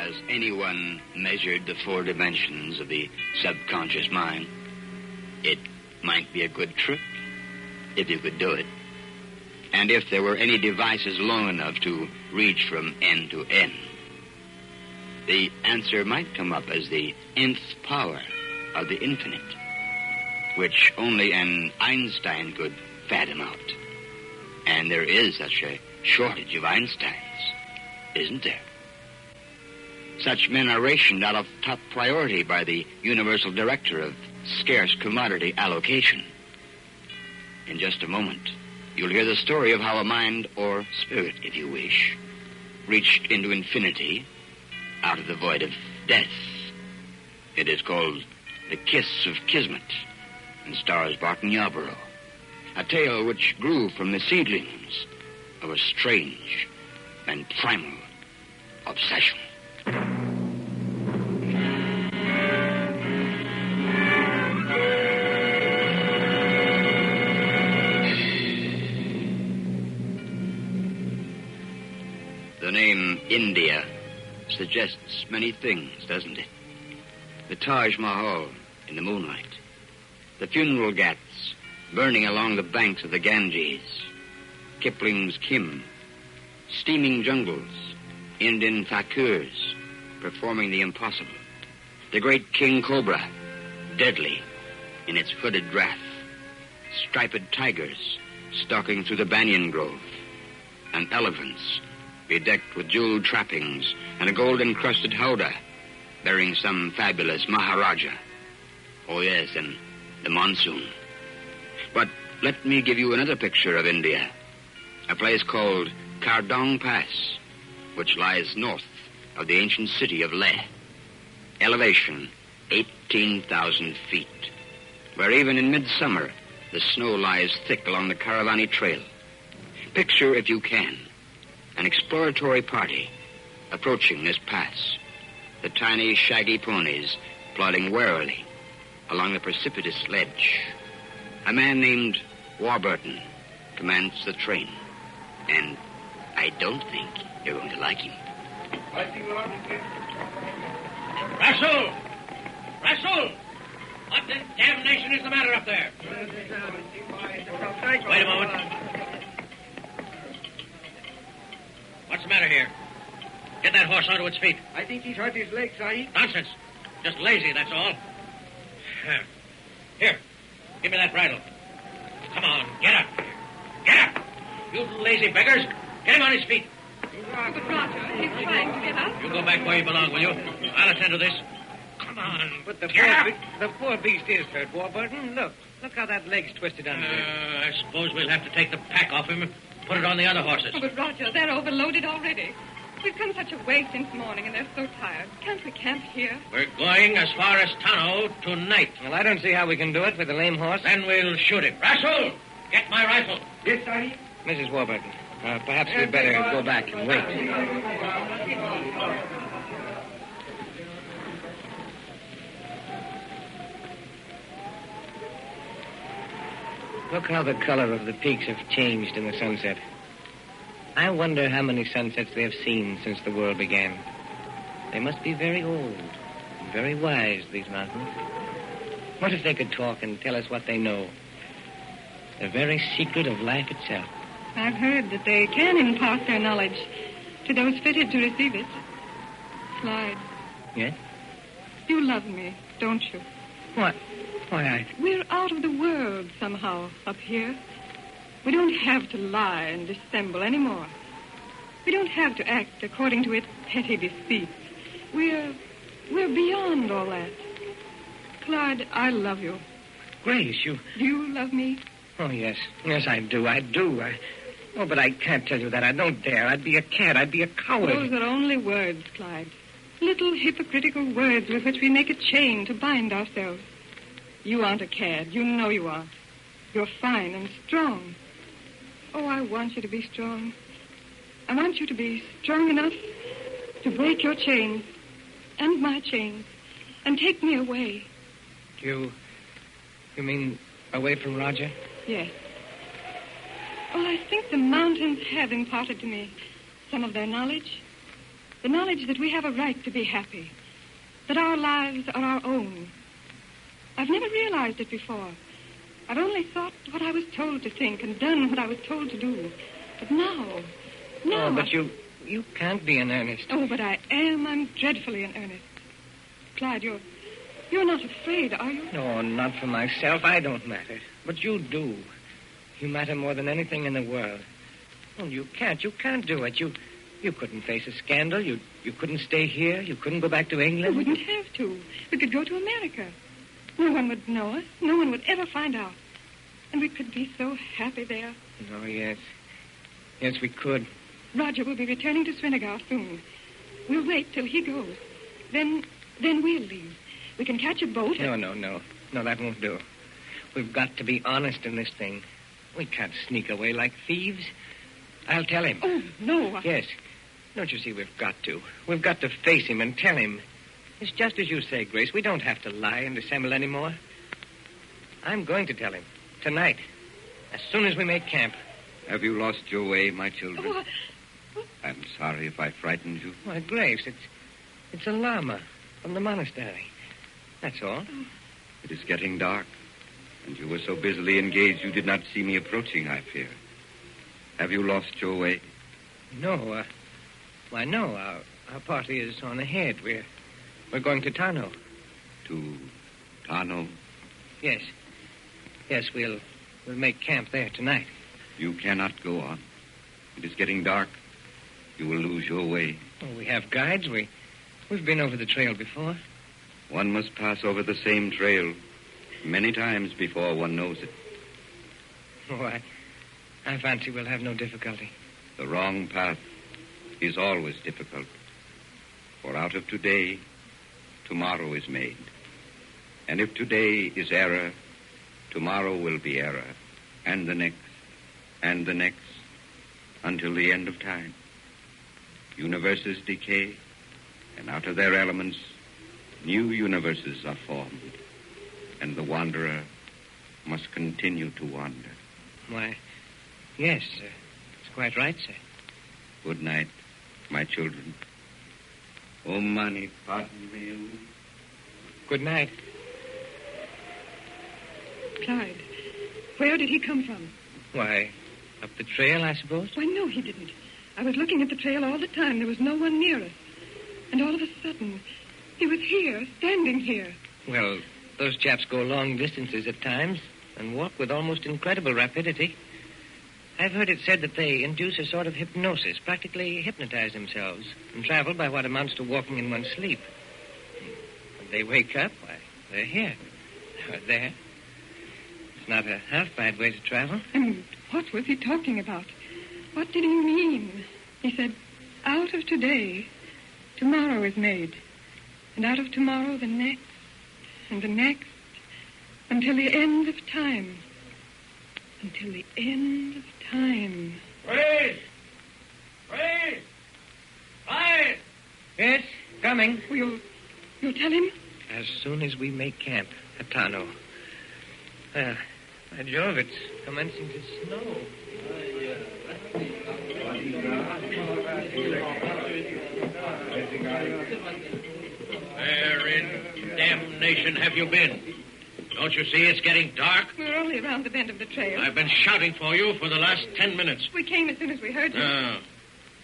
Has anyone measured the 4 dimensions of the subconscious mind? It might be a good trick, if you could do it. And if there were any devices long enough to reach from end to end, the answer might come up as the nth power of the infinite, which only an Einstein could fathom out. And there is such a shortage of Einsteins, isn't there? Such men are rationed out of top priority by the Universal Director of Scarce Commodity Allocation. In just a moment, you'll hear the story of how a mind, or spirit, if you wish, reached into infinity out of the void of death. It is called The Kiss of Kismet and stars Barton Yarborough, a tale which grew from the seedlings of a strange and primal obsession. The name India suggests many things, doesn't it? The Taj Mahal in the moonlight, the funeral ghats burning along the banks of the Ganges, Kipling's Kim, steaming jungles, Indian fakirs performing the impossible, the great king cobra, deadly in its hooded wrath, striped tigers stalking through the banyan grove, and elephants bedecked with jeweled trappings and a gold-encrusted howdah bearing some fabulous Maharaja. Oh, yes, and the monsoon. But let me give you another picture of India, a place called Kardong Pass, which lies north of the ancient city of Leh. Elevation, 18,000 feet, where even in midsummer, the snow lies thick along the Karavani Trail. Picture, if you can, an exploratory party approaching this pass, the tiny, shaggy ponies plodding warily along the precipitous ledge. A man named Warburton commands the train, and I don't think you're going to like him. Russell! Russell! What the damnation is the matter up there? Wait a moment. What's the matter here? Get that horse onto its feet. I think he's hurt his leg, Sahib. Nonsense. Just lazy, that's all. Here, give me that bridle. Come on, get up. Get up! You lazy beggars. Get him on his feet. But Roger, he's trying to get up. You go back where you belong, will you? I'll attend to this. Come on. But the get poor beast is hurt, Warburton. Look how that leg's twisted under it. I suppose we'll have to take the pack off him and put it on the other horses. Oh, but Roger, they're overloaded already. We've come such a way since morning, and they're so tired. Can't we camp here? We're going as far as Tano tonight. Well, I don't see how we can do it with a lame horse. Then we'll shoot him. Russell, get my rifle. Yes, Sahib. Mrs. Warburton, perhaps we'd better go back and wait. Look how the color of the peaks have changed in the sunset. I wonder how many sunsets they have seen since the world began. They must be very old and very wise, these mountains. What if they could talk and tell us what they know? The very secret of life itself. I've heard that they can impart their knowledge to those fitted to receive it. Clyde. Yes? You love me, don't you? What? Why, We're out of the world somehow up here. We don't have to lie and dissemble anymore. We don't have to act according to its petty deceits. We're beyond all that. Clyde, I love you. Grace, you... Do you love me? Oh, yes. Yes, I do. Oh, but I can't tell you that. I don't dare. I'd be a cad. I'd be a coward. Those are only words, Clyde. Little hypocritical words with which we make a chain to bind ourselves. You aren't a cad. You know you aren't. You're fine and strong. Oh, I want you to be strong. I want you to be strong enough to break your chains and my chains and take me away. You mean away from Roger? Yes. Oh, I think the mountains have imparted to me some of their knowledge. The knowledge that we have a right to be happy. That our lives are our own. I've never realized it before. I've only thought what I was told to think and done what I was told to do. But now... Oh, but you can't be in earnest. Oh, but I am. I'm dreadfully in earnest. Clyde, you're not afraid, are you? No, not for myself. I don't matter. But you do. You matter more than anything in the world. Oh, you can't do it. You couldn't face a scandal. You couldn't stay here. You couldn't go back to England. We wouldn't have to. We could go to America. No one would know us. No one would ever find out. And we could be so happy there. Oh, yes. Yes, we could. Roger will be returning to Srinagar soon. We'll wait till he goes. Then we'll leave. We can catch a boat. No, that won't do. We've got to be honest in this thing. We can't sneak away like thieves. I'll tell him. Oh, no. Yes. Don't you see, we've got to. We've got to face him and tell him. It's just as you say, Grace. We don't have to lie and dissemble anymore. I'm going to tell him. Tonight. As soon as we make camp. Have you lost your way, my children? Oh, I'm sorry if I frightened you. Why, Grace, it's a llama from the monastery. That's all. It is getting dark, and you were so busily engaged you did not see me approaching, I fear. Have you lost your way? No, why, no. Our party is on ahead. We're going to Tano. To Tano? Yes. Yes, we'll make camp there tonight. You cannot go on. It is getting dark. You will lose your way. Oh, we have guides. We've been over the trail before. One must pass over the same trail many times before one knows it. Oh, I fancy we'll have no difficulty. The wrong path is always difficult. For out of today, tomorrow is made. And if today is error, tomorrow will be error, and the next, until the end of time. Universes decay, and out of their elements, new universes are formed, and the wanderer must continue to wander. Why, yes, sir. It's quite right, sir. Good night, my children. Om Mani Padme Hum. Good night. Clyde, where did he come from? Why, up the trail, I suppose? Why, no, he didn't. I was looking at the trail all the time. There was no one near us. And all of a sudden, he was here, standing here. Well, those chaps go long distances at times and walk with almost incredible rapidity. I've heard it said that they induce a sort of hypnosis, practically hypnotize themselves, and travel by what amounts to walking in one's sleep. When they wake up, why, they're here. They're there. It's not a half bad way to travel. And what was he talking about? What did he mean? He said, out of today, tomorrow is made. And out of tomorrow, the next, and the next, until the end of time. Until the end of time. Grace! Grace! Clyde! Yes, coming. You'll tell him? As soon as we make camp at Tano. By Jove, it's commencing to snow. Where in damnation have you been? Don't you see it's getting dark? We're only around the bend of the trail. I've been shouting for you for the last 10 minutes. We came as soon as we heard you. No.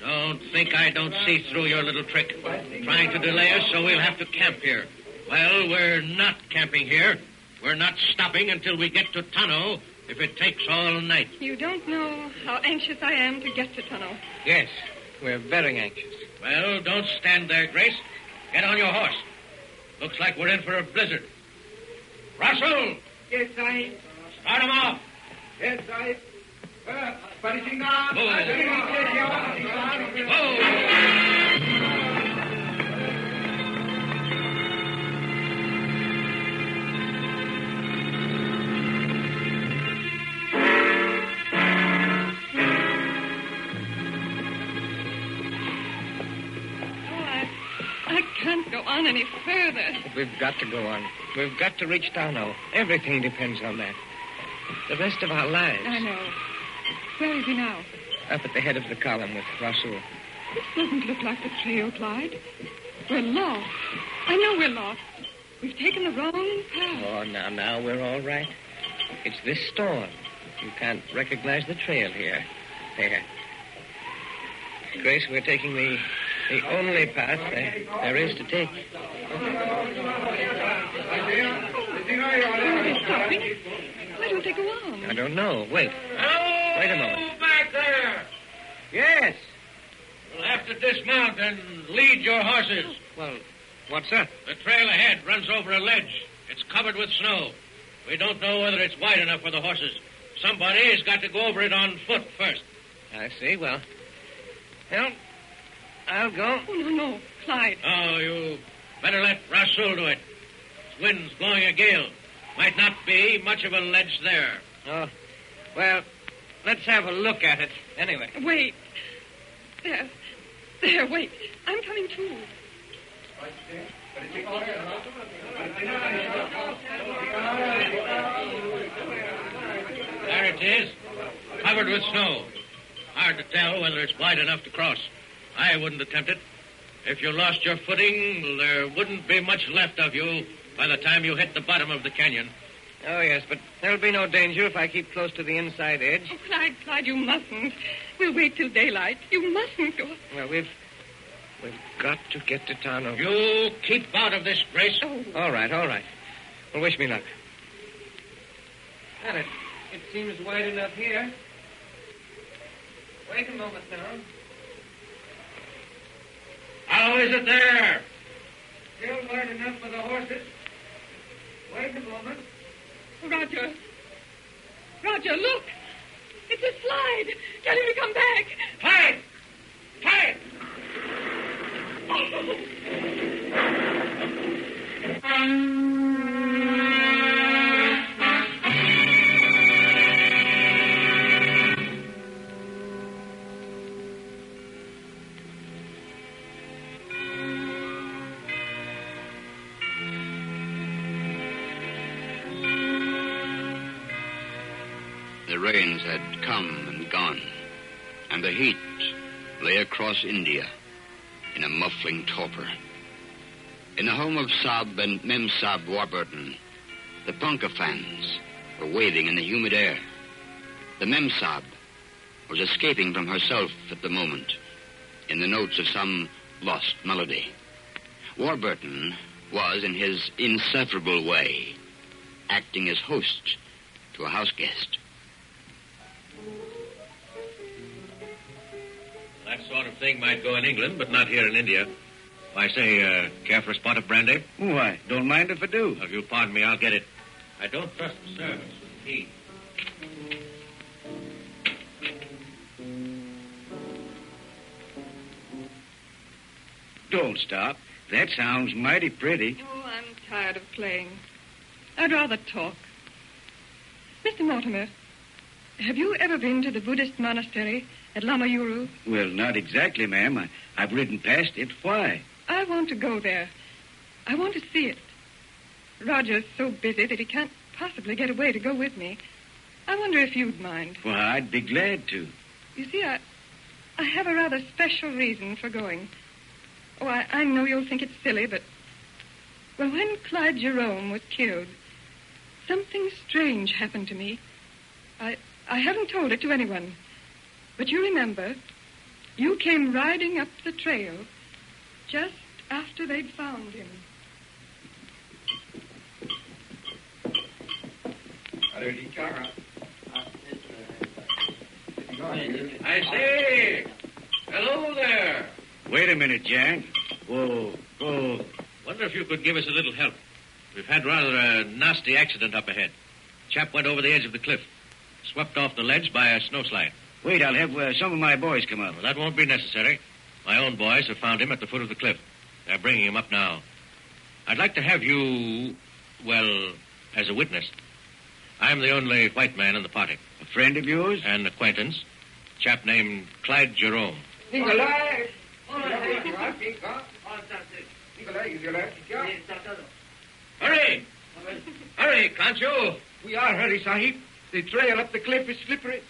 Don't think I don't see through your little trick. Trying to delay us so we'll have to camp here. Well, we're not camping here. We're not stopping until we get to Tano, if it takes all night. You don't know how anxious I am to get to Tano. Yes, we're very anxious. Well, don't stand there, Grace. Get on your horse. Looks like we're in for a blizzard. Russell! Yes, I. Start him off. Yes, I. I can't go on any further. We've got to go on. We've got to reach Tano. Everything depends on that. The rest of our lives. I know. Where is he now? Up at the head of the column with Rasul. This doesn't look like the trail, Clyde. We're lost. I know we're lost. We've taken the wrong path. Oh, now, we're all right. It's this storm. You can't recognize the trail here. There. Grace, we're taking the only path there is to take. Are they stopping? Why don't they go on? I don't know. Wait. Hello! Wait a moment. Back there! Yes. You'll have to dismount and lead your horses. Well, what's that? The trail ahead runs over a ledge. It's covered with snow. We don't know whether it's wide enough for the horses. Somebody's got to go over it on foot first. I see. Well, I'll go. Oh, no. Clyde. Oh, you better let Rasul do it. This wind's blowing a gale. Might not be much of a ledge there. Oh, well, let's have a look at it anyway. Wait. There, wait. I'm coming too. There it is. Covered with snow. Hard to tell whether it's wide enough to cross. I wouldn't attempt it. If you lost your footing, there wouldn't be much left of you by the time you hit the bottom of the canyon. Oh, yes, but there'll be no danger if I keep close to the inside edge. Oh, Clyde, you mustn't. We'll wait till daylight. You mustn't go. Well, we've got to get to Tano. You keep out of this, Grace. Oh. All right. Well, wish me luck. And it seems wide enough here. Wait a moment now. How is it there? Still wide enough for the horses. Wait a moment. Roger, look. It's a slide. Tell him to come back. Clyde! Clyde! The rains had come and gone, and the heat lay across India in a muffling torpor. In the home of Sab and Mem Sab Warburton, the punkah fans were waving in the humid air. The Mem Sab was escaping from herself at the moment in the notes of some lost melody. Warburton was, in his insufferable way, acting as host to a house guest. That sort of thing might go in England, but not here in India. I say, care for a spot of brandy? Why, don't mind if I do. If you'll pardon me, I'll get it. I don't trust the servants with the key. Don't stop. That sounds mighty pretty. Oh, I'm tired of playing. I'd rather talk. Mr. Mortimer, have you ever been to the Buddhist monastery at Lamayuru? Well, not exactly, ma'am. I've ridden past it. Why? I want to go there. I want to see it. Roger's so busy that he can't possibly get away to go with me. I wonder if you'd mind. Well, I'd be glad to. You see, I have a rather special reason for going. Oh, I know you'll think it's silly, but... Well, when Clyde Jerome was killed, something strange happened to me. I haven't told it to anyone. But you remember, you came riding up the trail just after they'd found him. I say, hello there. Wait a minute, Jack. Whoa. Wonder if you could give us a little help. We've had rather a nasty accident up ahead. Chap went over the edge of the cliff, swept off the ledge by a snowslide. Wait, I'll have some of my boys come up. Well, that won't be necessary. My own boys have found him at the foot of the cliff. They're bringing him up now. I'd like to have you, well, as a witness. I'm the only white man in the party. A friend of yours? An acquaintance. Chap named Clyde Jerome. Hurry! Hurry, can't you? We are, hurry, Sahib. The trail up the cliff is slippery.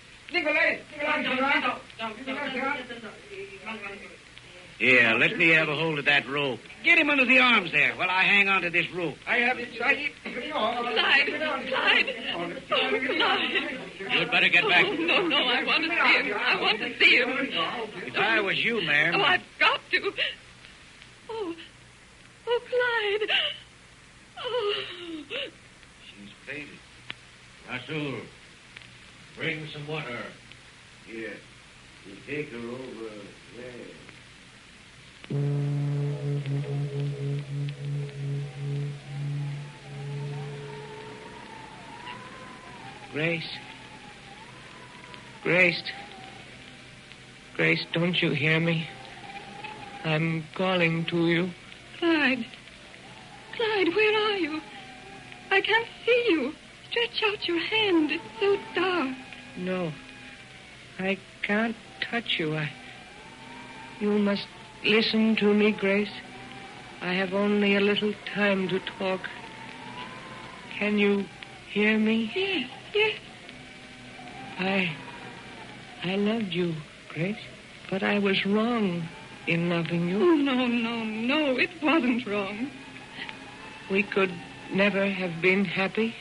Here, let me have a hold of that rope. Get him under the arms there while I hang on to this rope. I have it, Sahib. Clyde! Clyde! Oh, Clyde! You'd better get back. Oh, no, I want to see him. I want to see him. If I was you, ma'am. Oh, I've got to. Oh, Clyde. Oh. She's fainted. Rasul, bring some water. Here. You take her over there. Grace, don't you hear me? I'm calling to you. Clyde, where are you? I can't see you. Stretch out your hand. It's so dark. No, I can't touch you. You must listen to me, Grace. I have only a little time to talk. Can you hear me? Yes. I loved you, Grace, but I was wrong in loving you. Oh, no, it wasn't wrong. We could never have been happy.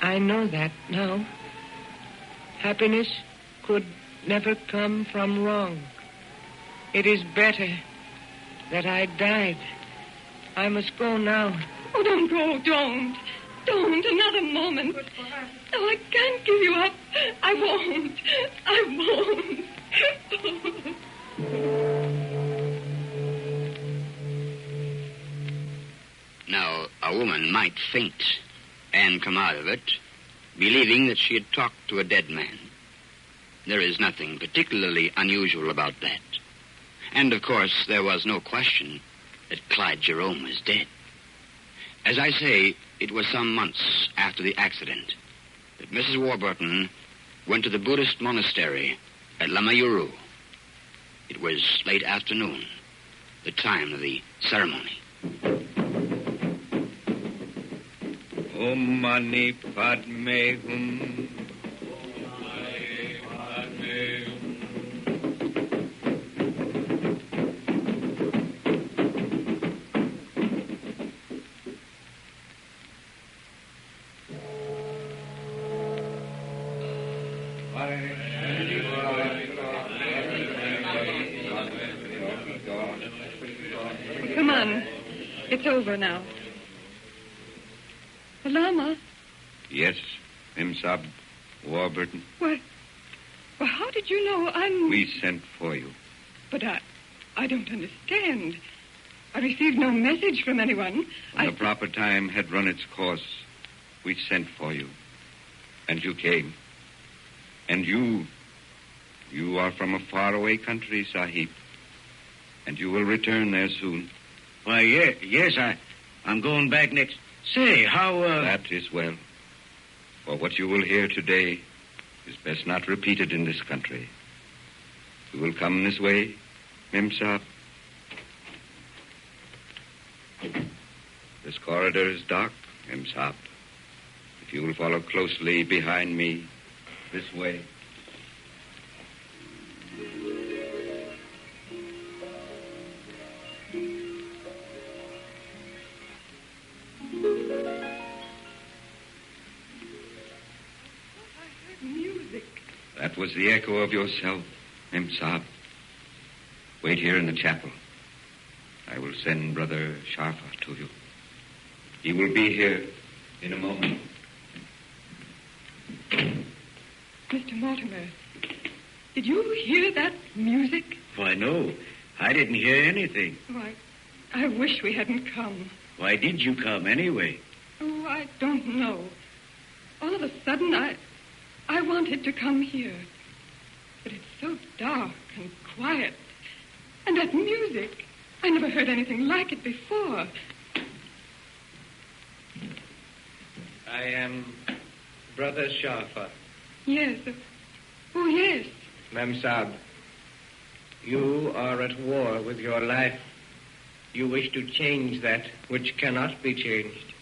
I know that now. Happiness could never come from wrong. It is better that I died. I must go now. Oh, don't go, don't. Don't, another moment. Oh, I can't give you up. I won't. Now, a woman might faint and come out of it, believing that she had talked to a dead man. There is nothing particularly unusual about that. And, of course, there was no question that Clyde Jerome was dead. As I say, it was some months after the accident that Mrs. Warburton went to the Buddhist monastery at Lamayuru. It was late afternoon, the time of the ceremony. Om Mani Padme Hum. Come on. It's over now. The Lama? Yes, Mimsab Warburton. Well, how did you know I'm... We sent for you. But I don't understand. I received no message from anyone. When the proper time had run its course, we sent for you. And you came. And you are from a faraway country, Sahib. And you will return there soon. Why, yes, I'm going back next... Say, how, That is well. For what you will hear today is best not repeated in this country. You will come this way, Mimsab. This corridor is dark, Mimsab. If you will follow closely behind me, this way. That was the echo of yourself, Mimsab. Wait here in the chapel. I will send Brother Sharfa to you. He will be here in a moment. Mr. Mortimer, did you hear that music? Why, no. I didn't hear anything. Oh, I wish we hadn't come. Why did you come anyway? Oh, I don't know. All of a sudden, I wanted to come here. But it's so dark and quiet. And that music, I never heard anything like it before. I am Brother Sharfa. Yes. Oh, yes. Memsab, you are at war with your life. You wish to change that which cannot be changed.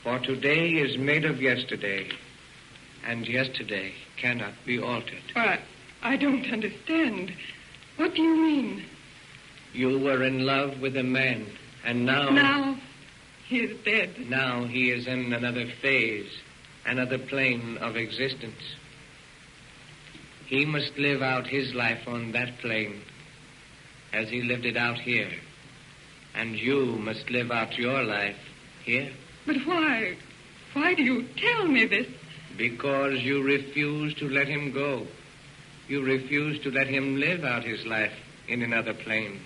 For today is made of yesterday, and yesterday cannot be altered. I don't understand. What do you mean? You were in love with a man, and now... Now, he is dead. Now he is in another phase, another plane of existence. He must live out his life on that plane, as he lived it out here. And you must live out your life here. But why? Why do you tell me this? Because you refuse to let him go. You refuse to let him live out his life in another plane.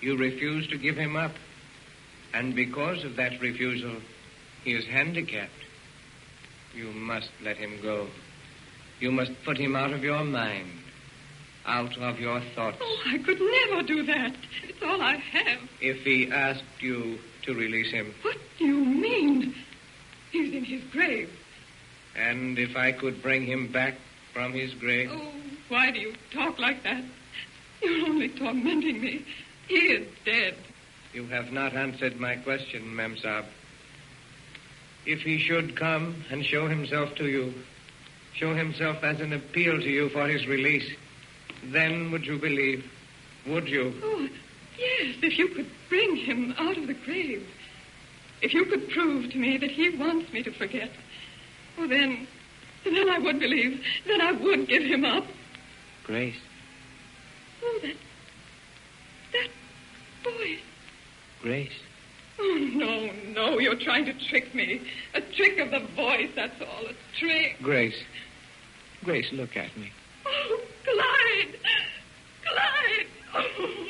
You refuse to give him up. And because of that refusal, he is handicapped. You must let him go. You must put him out of your mind, out of your thoughts. Oh, I could never do that. It's all I have. If he asked you to release him. What do you mean? He's in his grave. And if I could bring him back from his grave? Oh, why do you talk like that? You're only tormenting me. He is dead. You have not answered my question, Mem Saab. If he should come and show himself to you, show himself as an appeal to you for his release, then would you believe? Would you? Oh, yes, if you could bring him out of the grave. If you could prove to me that he wants me to forget. Oh, then I would believe. Then I would give him up. Grace. Oh, that voice. Grace. Oh, no, you're trying to trick me. A trick of the voice, that's all, a trick. Grace. Grace, look at me. Oh, Clyde! Clyde! Oh.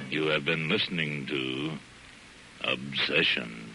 You have been listening to Obsession.